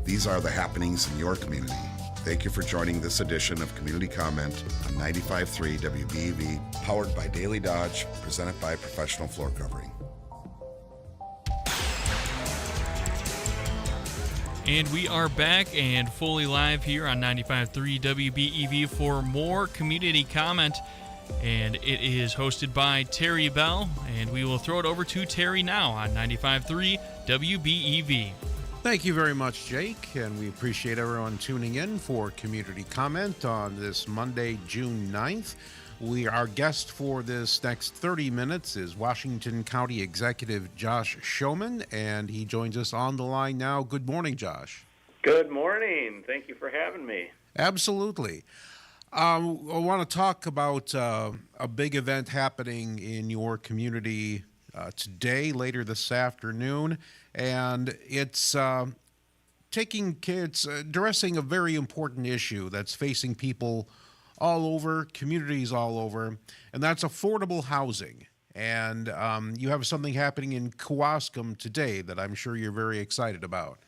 These are the happenings in your community. Thank you for joining this edition of Community Comment on 95.3 WBEV, powered by Daily Dodge, presented by Professional Floor Covering. And we are back and fully live here on 95.3 WBEV for more Community Comment. And it is hosted by Terry Bell, and we will throw it over to Terry now on 95.3 WBEV. Thank you very much, Jake, and we appreciate everyone tuning in for Community Comment on this Monday, June 9th. Our guest for this next 30 minutes is Washington County Executive Josh Schoemann, and he joins us on the line now. Good morning, Josh. Good morning. Thank you for having me. Absolutely. I want to talk about a big event happening in your community today, later this afternoon, and it's addressing a very important issue that's facing people all over, communities all over, and that's affordable housing. And you have something happening in Kewaskum today that I'm sure you're very excited about.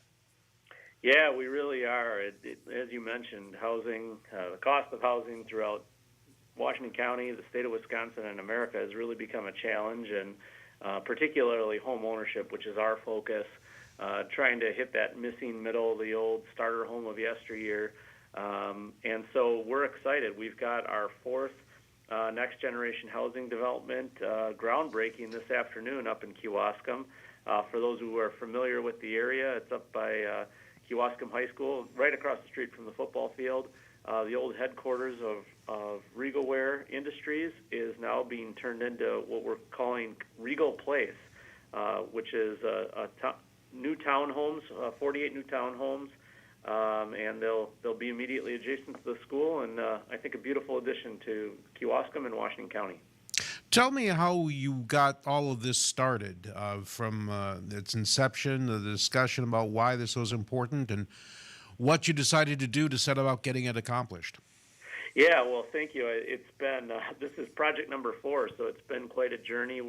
Yeah, we really are. As you mentioned, housing, the cost of housing throughout Washington County, the state of Wisconsin, and America has really become a challenge, and particularly home ownership, which is our focus, trying to hit that missing middle, the old starter home of yesteryear. And so we're excited. We've got our fourth next generation housing development groundbreaking this afternoon up in Kewaskum. For those who are familiar with the area, it's up by Kewaskum High School, right across the street from the football field. The old headquarters of Regal Wear Industries is now being turned into what we're calling Regal Place, which is new townhomes, 48 new townhomes. And they'll be immediately adjacent to the school, and I think a beautiful addition to Kewaskum and Washington County. Tell me how you got all of this started, from its inception, the discussion about why this was important, and what you decided to do to set about getting it accomplished. Yeah, well, thank you. It's been this is project number 4, so it's been quite a journey.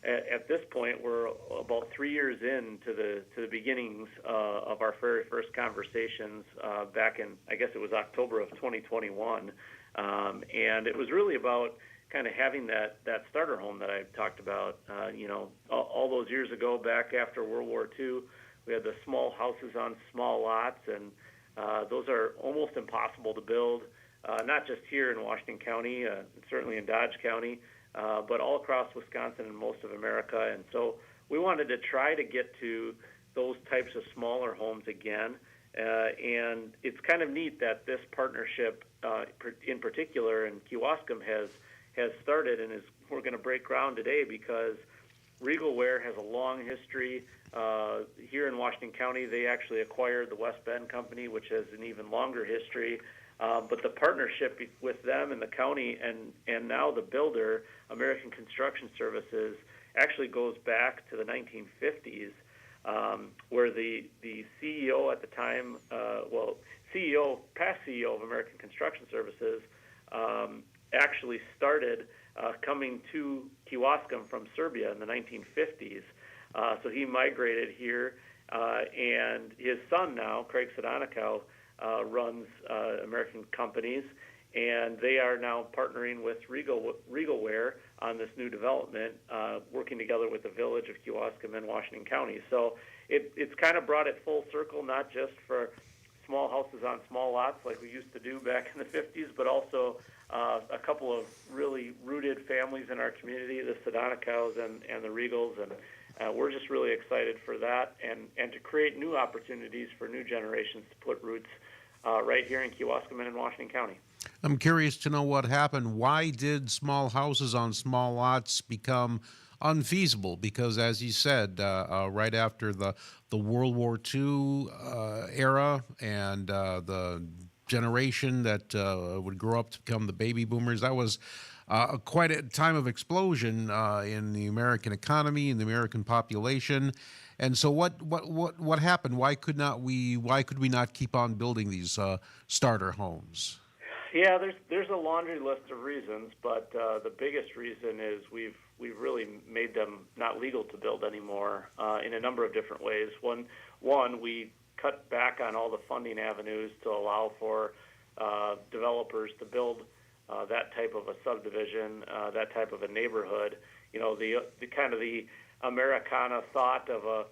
At this point, we're about 3 years into the beginnings of our very first conversations back in, I guess it was October of 2021, and it was really about kind of having that starter home that I talked about. All those years ago, back after World War II, we had the small houses on small lots, and those are almost impossible to build, not just here in Washington County, certainly in Dodge County, but all across Wisconsin and most of America. And so we wanted to try to get to those types of smaller homes again. And it's kind of neat that this partnership, in particular, in Kewaskum has started, and we're going to break ground today because Regal Wear has a long history. Here in Washington County, they actually acquired the West Bend Company, which has an even longer history. But the partnership with them and the county and now the builder, American Construction Services, actually goes back to the 1950s, where the CEO at the time, past CEO of American Construction Services, actually started coming to Kewaskum from Serbia in the 1950s. So he migrated here, and his son now, Craig Sadonikow, runs American companies, and they are now partnering with Regal Wear on this new development, working together with the village of Kewaskum and Washington County. So it's kind of brought it full circle, not just for small houses on small lots like we used to do back in the 50s, but also a couple of really rooted families in our community, the Sadonikows and the Regals, and we're just really excited for that and to create new opportunities for new generations to put roots right here in Kewaskum and in Washington County. I'm curious to know what happened. Why did small houses on small lots become unfeasible? Because, as you said, right after the World War II era and the generation that would grow up to become the baby boomers, that was quite a time of explosion in the American economy and the American population. And so, what happened? Why could we not keep on building these starter homes? Yeah, there's a laundry list of reasons, but the biggest reason is we've really made them not legal to build anymore in a number of different ways. One, we cut back on all the funding avenues to allow for developers to build that type of a subdivision, that type of a neighborhood. The kind of the Americana thought of a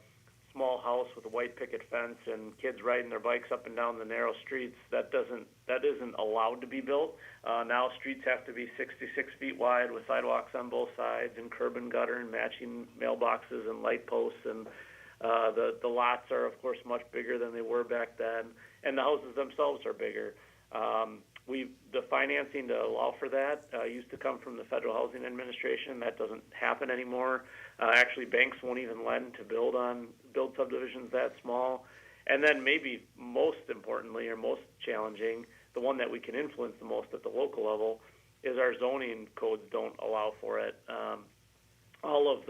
small house with a white picket fence and kids riding their bikes up and down the narrow streets, that isn't allowed to be built. Now streets have to be 66 feet wide with sidewalks on both sides and curb and gutter and matching mailboxes and light posts, and the lots are of course much bigger than they were back then, and the houses themselves are bigger. The financing to allow for that used to come from the Federal Housing Administration. That doesn't happen anymore. Actually, banks won't even lend to build subdivisions that small. And then maybe most importantly or most challenging, the one that we can influence the most at the local level, is our zoning codes don't allow for it. All of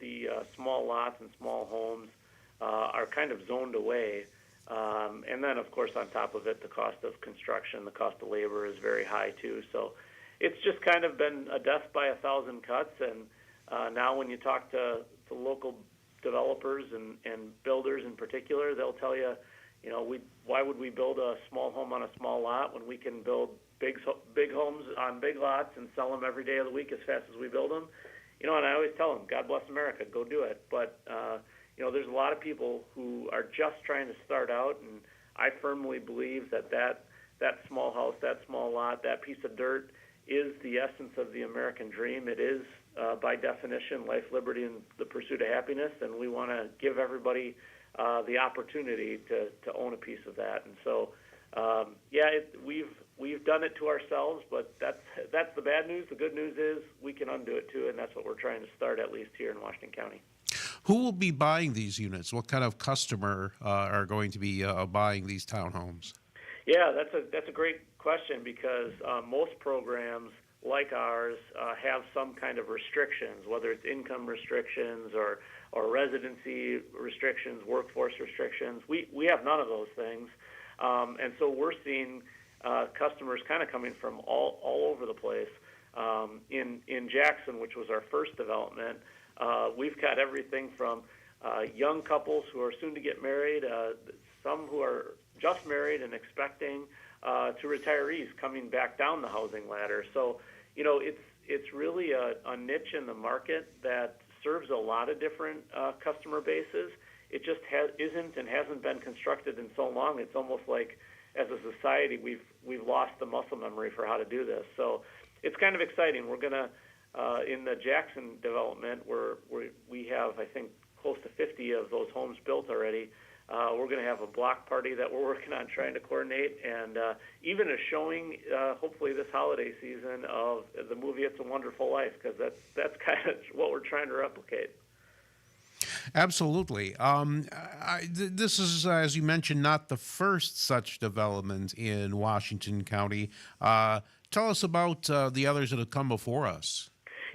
the small lots and small homes are kind of zoned away. And then, of course, on top of it, the cost of construction, the cost of labor is very high, too. So it's just kind of been a death by 1,000 cuts. And now when you talk to local developers and builders in particular, they'll tell you, why would we build a small home on a small lot when we can build big homes on big lots and sell them every day of the week as fast as we build them? And I always tell them, God bless America, go do it. But there's a lot of people who are just trying to start out, and I firmly believe that small house, that small lot, that piece of dirt is the essence of the American dream. It is, by definition, life, liberty, and the pursuit of happiness, and we want to give everybody the opportunity to own a piece of that. And so, we've done it to ourselves, but that's the bad news. The good news is we can undo it too, and that's what we're trying to start, at least here in Washington County. Who will be buying these units? What kind of customer are going to be buying these townhomes? Yeah, that's a great question, because most programs like ours have some kind of restrictions, whether it's income restrictions or residency restrictions, workforce restrictions. We have none of those things, and so we're seeing customers kind of coming from all over the place. In Jackson, which was our first development, we've got everything from young couples who are soon to get married, some who are just married and expecting, to retirees coming back down the housing ladder. So, it's really a niche in the market that serves a lot of different customer bases. It just isn't and hasn't been constructed in so long. It's almost like, as a society, we've lost the muscle memory for how to do this. So it's kind of exciting. We're going to, in the Jackson development, where we have, I think, close to 50 of those homes built already, we're going to have a block party that we're working on trying to coordinate, and even a showing, hopefully this holiday season, of the movie It's a Wonderful Life, because that's kind of what we're trying to replicate. Absolutely. This is, as you mentioned, not the first such development in Washington County. Tell us about the others that have come before us.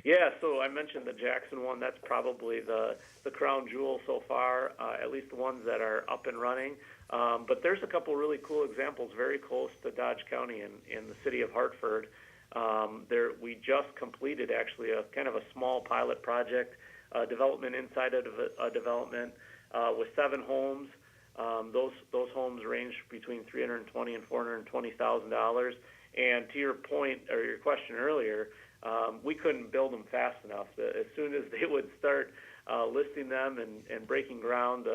Yeah, so I mentioned the Jackson one. That's probably the crown jewel so far, at least the ones that are up and running. But there's a couple really cool examples very close to Dodge County in the city of Hartford. We just completed, actually, a kind of a small pilot project, development inside of a development with 7 homes. Those homes range between $320,000 and $420,000. And to your point, or your question earlier, we couldn't build them fast enough. As soon as they would start listing them and breaking ground,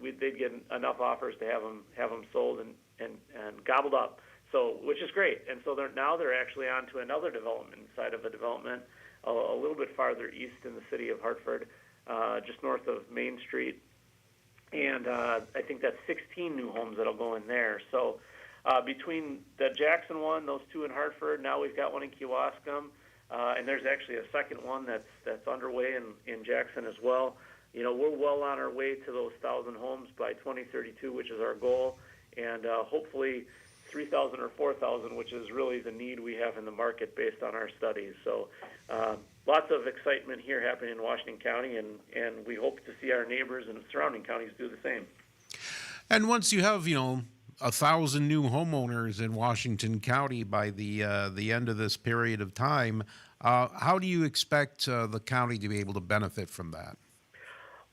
they'd get enough offers to have them sold and gobbled up. So, which is great. And so they're actually on to another development inside of a development a little bit farther east in the city of Hartford, just north of Main Street. And I think that's 16 new homes that'll go in there. So between the Jackson one, those 2 in Hartford, now we've got one in Kewaskum, and there's actually a second one that's underway in Jackson as well. We're well on our way to those 1,000 homes by 2032, which is our goal, and hopefully 3,000 or 4,000, which is really the need we have in the market based on our studies. So lots of excitement here happening in Washington County, and we hope to see our neighbors and surrounding counties do the same. And once you have, 1,000 new homeowners in Washington County by the end of this period of time, how do you expect the county to be able to benefit from that?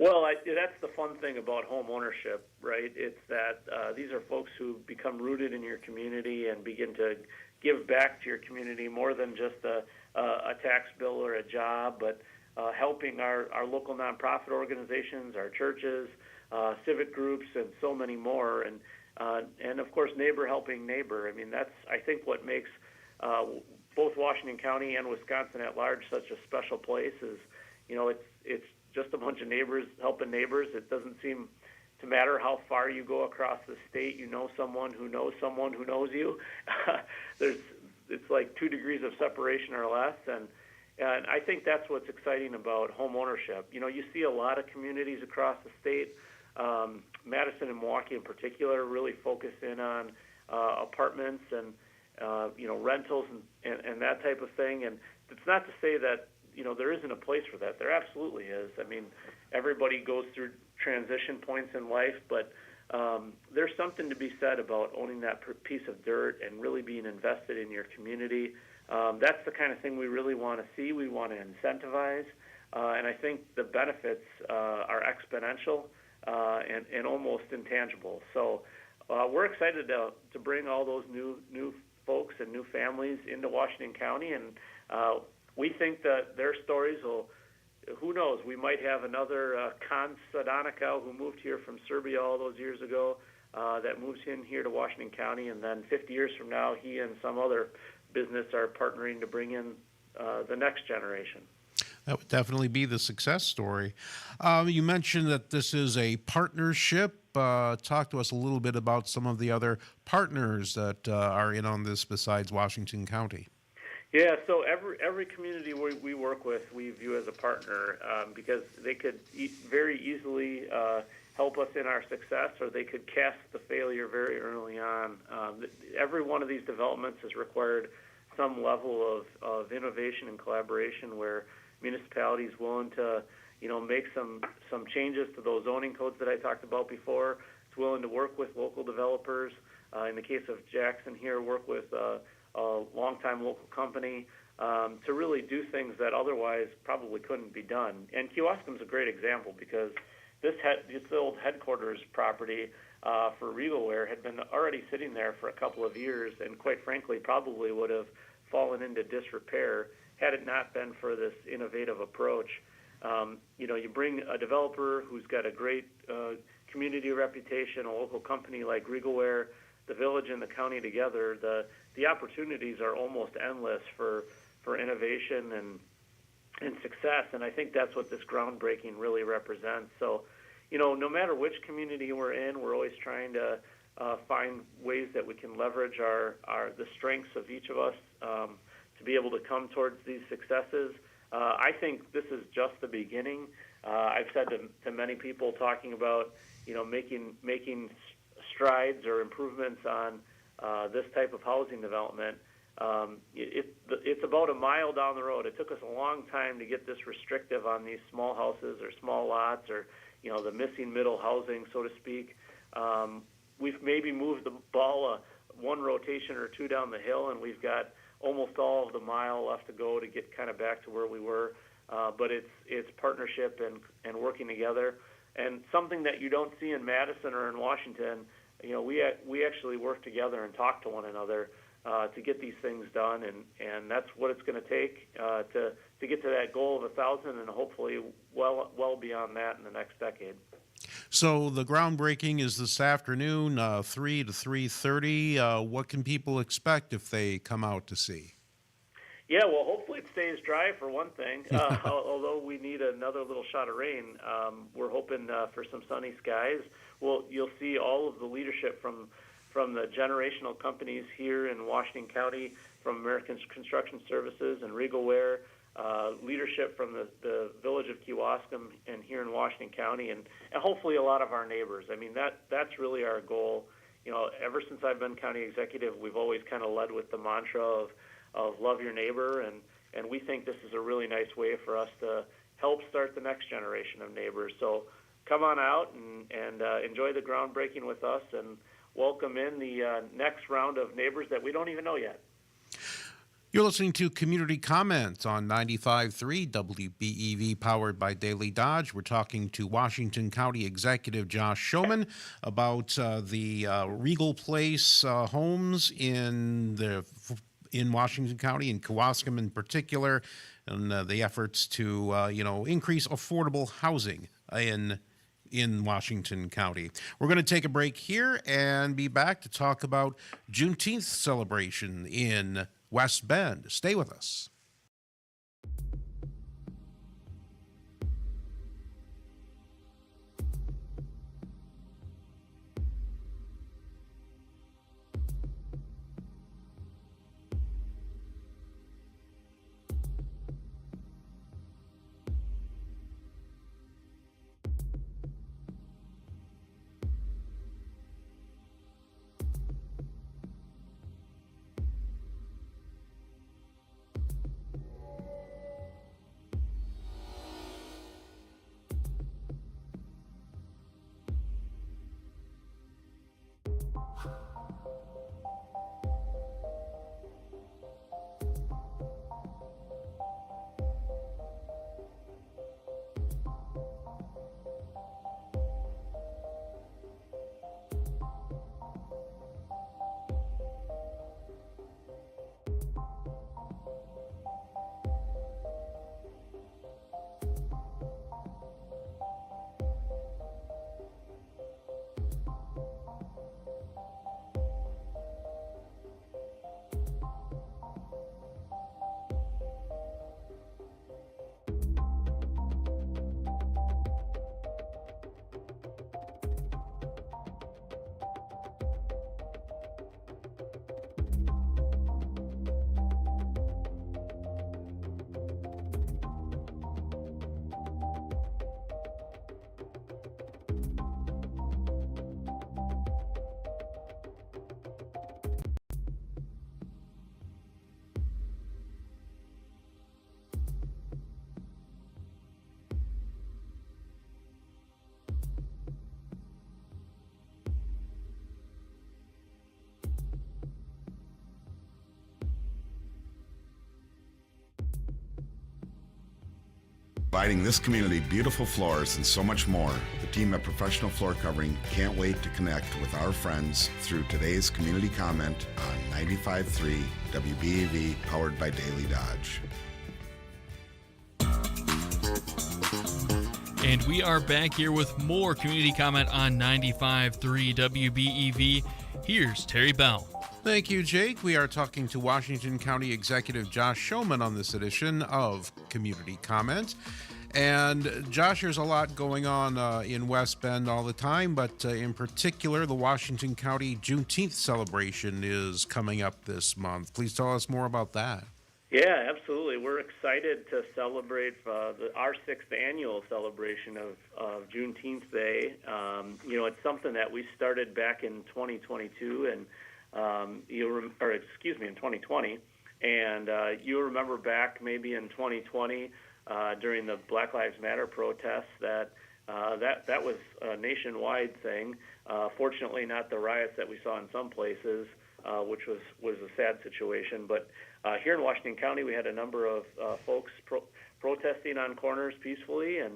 Well, that's the fun thing about home ownership, right? It's that these are folks who become rooted in your community and begin to give back to your community more than just a tax bill or a job, but helping our local nonprofit organizations, our churches, civic groups, and so many more. And of course, neighbor helping neighbor. I mean, that's, I think, what makes both Washington County and Wisconsin at large such a special place is, it's just a bunch of neighbors helping neighbors. It doesn't seem to matter how far you go across the state. You know someone who knows someone who knows you. It's like 2 degrees of separation or less, and I think that's what's exciting about home ownership. You see a lot of communities across the state. Madison and Milwaukee in particular really focus in on apartments and rentals and that type of thing. And it's not to say that there isn't a place for that. There absolutely is. I mean, everybody goes through transition points in life, but there's something to be said about owning that piece of dirt and really being invested in your community. That's the kind of thing we really want to see. We want to incentivize, and I think the benefits are exponential and almost intangible. So we're excited to bring all those new folks and new families into Washington County, and we think that their stories will, who knows, we might have another Khan Sadanikau who moved here from Serbia all those years ago that moves in here to Washington County, and then 50 years from now, he and some other business are partnering to bring in the next generation. That would definitely be the success story. You mentioned that this is a partnership. Talk to us a little bit about some of the other partners that are in on this besides Washington County. Yeah, so every community we work with, we view as a partner because they could very easily help us in our success, or they could cast the failure very early on. Every one of these developments has required some level of innovation and collaboration where municipalities willing to, make some changes to those zoning codes that I talked about before. It's willing to work with local developers. In the case of Jackson here, work with a longtime local company to really do things that otherwise probably couldn't be done. And Kewaskum's a great example because this old headquarters property for Regalware had been already sitting there for a couple of years, and quite frankly probably would have fallen into disrepair had it not been for this innovative approach. You bring a developer who's got a great community reputation, a local company like Regalware, the village and the county together, the opportunities are almost endless for innovation and success, and I think that's what this groundbreaking really represents. So, no matter which community we're in, we're always trying to find ways that we can leverage the strengths of each of us to be able to come towards these successes. I think this is just the beginning. I've said to many people talking about, making strides or improvements on this type of housing development. It's about a mile down the road. It took us a long time to get this restrictive on these small houses or small lots or, the missing middle housing, so to speak. We've maybe moved the ball one rotation or two down the hill, and we've got almost all of the mile left to go to get kind of back to where we were. But it's partnership and working together. And something that you don't see in Madison or in Washington, we actually work together and talk to one another to get these things done, and that's what it's going to take to get to that goal of 1,000, and hopefully well beyond that in the next decade. So the groundbreaking is this afternoon, 3 to 3:30. What can people expect if they come out to see? Yeah, well, hopefully it stays dry for one thing. Although we need another little shot of rain, we're hoping for some sunny skies. Well, you'll see all of the leadership from the generational companies here in Washington County, from American Construction Services and Regalware, leadership from the village of Kewaskum and here in Washington County, and hopefully a lot of our neighbors. I mean, that's really our goal. Ever since I've been county executive, we've always kind of led with the mantra of love your neighbor, and we think this is a really nice way for us to help start the next generation of neighbors. So come on out and enjoy the groundbreaking with us, and welcome in the next round of neighbors that we don't even know yet. You're listening to Community Comment on 95.3 WBEV, powered by Daily Dodge. We're talking to Washington County Executive Josh Schoemann about the Regal Place homes in Washington County, in Kewaskum in particular, and the efforts to increase affordable housing in Washington County. We're going to take a break here and be back to talk about Juneteenth celebration in West Bend. Stay with us. Providing this community beautiful floors and so much more, the team at Professional Floor Covering can't wait to connect with our friends through today's community comment on 95.3 WBEV, powered by Daily Dodge. And we are back here with more community comment on 95.3 WBEV. Here's Terry Bell. Thank you, Jake. We are talking to Washington County Executive Josh Schoemann on this edition of Community Comment. And Josh, there's a lot going on in West Bend all the time, but in particular, the Washington County Juneteenth celebration is coming up this month. Please tell us more about that. Yeah, absolutely. We're excited to celebrate our sixth annual celebration of Juneteenth Day. It's something that we started back in 2022 and in 2020, and you'll remember back maybe in 2020 during the Black Lives Matter protests that was a nationwide thing. Fortunately, not the riots that we saw in some places, which was a sad situation. But here in Washington County, we had a number of folks protesting on corners peacefully, and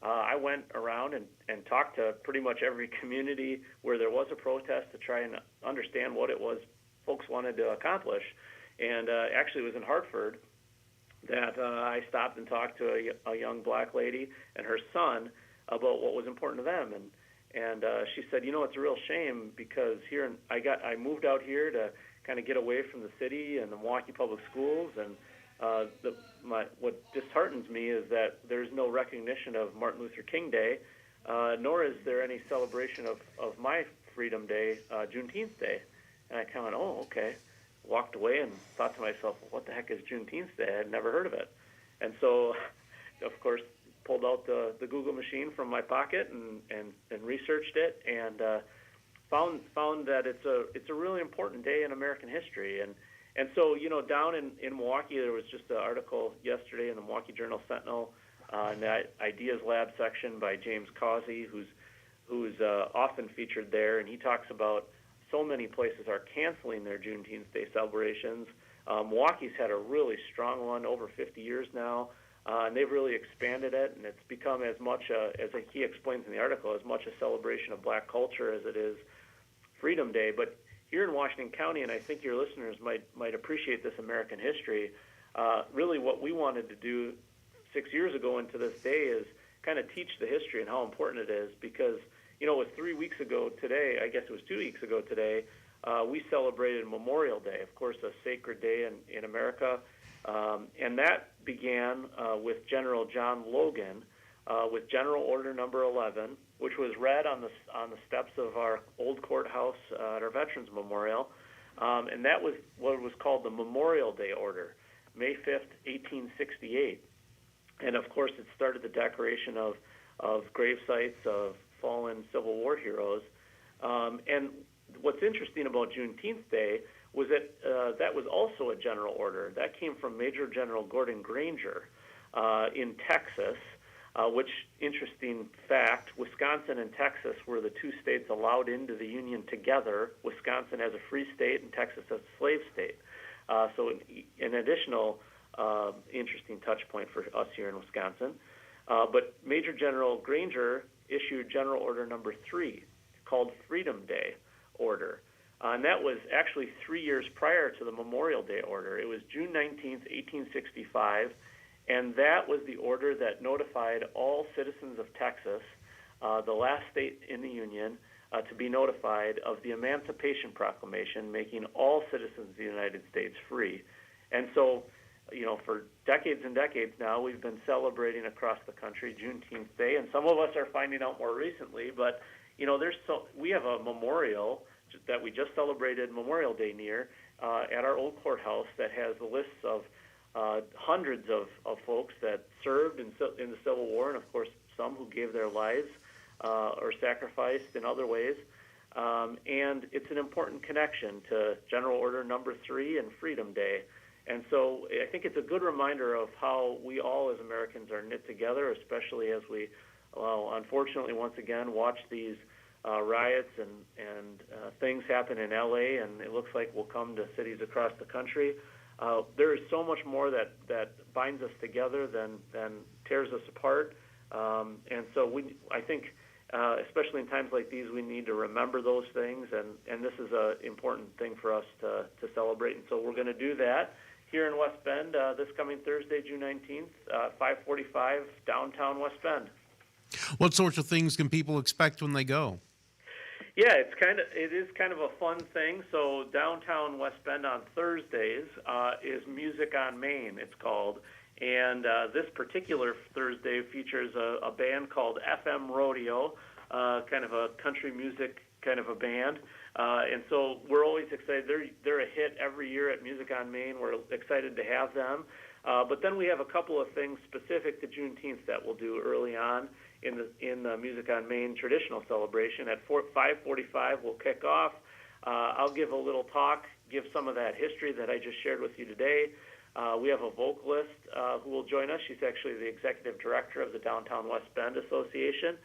I went around and talked to pretty much every community where there was a protest to try and understand what it was folks wanted to accomplish. And actually, it was in Hartford that I stopped and talked to a young black lady and her son about what was important to them. And she said, it's a real shame because I moved out here to kind of get away from the city and the Milwaukee Public Schools, and what disheartens me is that there's no recognition of Martin Luther King Day, nor is there any celebration of my Freedom Day, Juneteenth Day. And I kind of went, oh, okay. Walked away and thought to myself, well, what the heck is Juneteenth Day? I had never heard of it. And so, of course, pulled out the Google machine from my pocket and researched it, and found that it's a really important day in American history. And so, down in Milwaukee, there was just an article yesterday in the Milwaukee Journal-Sentinel in the Ideas Lab section by James Causey, who's often featured there, and he talks about so many places are canceling their Juneteenth Day celebrations Milwaukee's had a really strong one over 50 years now, and they've really expanded it, and it's become as much, as he explains in the article, as much a celebration of black culture as it is Freedom Day. But here in Washington County, and I think your listeners might appreciate this American history, really what we wanted to do 6 years ago and to this day is kind of teach the history and how important it is, because, it was 3 weeks ago today, I guess it was 2 weeks ago today, we celebrated Memorial Day, of course, a sacred day in America, and that began with General John Logan with General Order Number 11, which was read on the steps of our old courthouse at our Veterans Memorial, and that was what was called the Memorial Day Order, May 5th, 1868. And, of course, it started the decoration of grave sites of fallen Civil War heroes. And what's interesting about Juneteenth Day was that that was also a general order. That came from Major General Gordon Granger in Texas, which, interesting fact, Wisconsin and Texas were the two states allowed into the Union together, Wisconsin as a free state and Texas as a slave state. So an additional interesting touch point for us here in Wisconsin. But Major General Granger issued General Order Number 3, called Freedom Day Order. And that was actually 3 years prior to the Memorial Day Order. It was June 19th, 1865, and that was the order that notified all citizens of Texas, the last state in the Union, to be notified of the Emancipation Proclamation, making all citizens of the United States free. And so, for decades and decades now, we've been celebrating across the country Juneteenth Day, and some of us are finding out more recently, but, we have a memorial that we just celebrated Memorial Day near at our old courthouse that has the lists of hundreds of folks that served in the Civil War, and, of course, some who gave their lives or sacrificed in other ways. And it's an important connection to General Order Number 3 and Freedom Day. And so I think it's a good reminder of how we all as Americans are knit together, especially as we, unfortunately, once again, watch these riots and things happen in L.A., and it looks like will come to cities across the country. There is so much more that binds us together than tears us apart. And so I think, especially in times like these, we need to remember those things, and this is an important thing for us to celebrate. And so we're going to do that here in West Bend this coming Thursday, June 19th, 5:45, downtown West Bend. What sorts of things can people expect when they go? Yeah, it is kind of a fun thing. So downtown West Bend on Thursdays is Music on Main, it's called. And this particular Thursday features a band called FM Rodeo, kind of a country music kind of a band. And so we're always excited. They're a hit every year at Music on Main. We're excited to have them. But then we have a couple of things specific to Juneteenth that we'll do early on in the Music on Main traditional celebration. At 5:45, we'll kick off. I'll give a little talk, give some of that history that I just shared with you today. We have a vocalist who will join us. She's actually the executive director of the Downtown West Bend Association.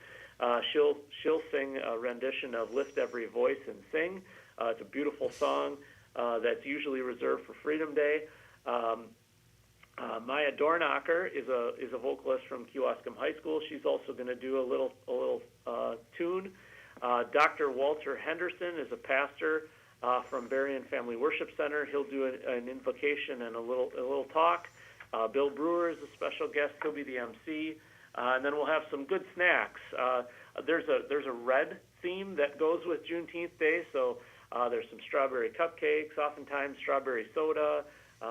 She'll sing a rendition of "Lift Every Voice and Sing." It's a beautiful song that's usually reserved for Freedom Day. Maya Dornacher is a vocalist from Kewaskum High School. She's also going to do a little tune. Dr. Walter Henderson is a pastor from Berrien Family Worship Center. He'll do an invocation and a little talk. Bill Brewer is a special guest. He'll be the MC. And then we'll have some good snacks. There's a red theme that goes with Juneteenth Day, so there's some strawberry cupcakes, oftentimes strawberry soda.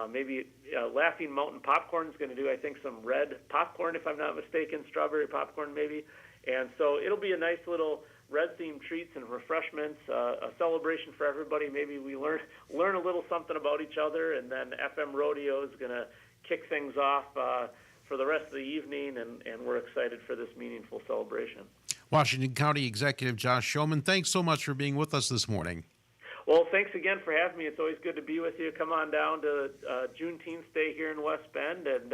Maybe Laughing Mountain Popcorn is going to do, I think, some red popcorn, if I'm not mistaken, strawberry popcorn maybe. And so it'll be a nice little red-themed treats and refreshments, a celebration for everybody. Maybe we learn a little something about each other, and then FM Rodeo is going to kick things off for the rest of the evening, and we're excited for this meaningful celebration. Washington County Executive Josh Schoemann, thanks so much for being with us this morning. Well, thanks again for having me. It's always good to be with you. Come on down to Juneteenth Day here in West Bend, and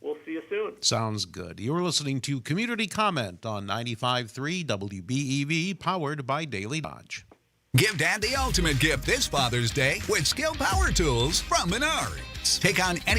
we'll see you soon. Sounds good. You're listening to Community Comment on 95.3 WBEV, powered by Daily Dodge. Give Dad the ultimate gift this Father's Day with Skill Power Tools from Menards. Take on any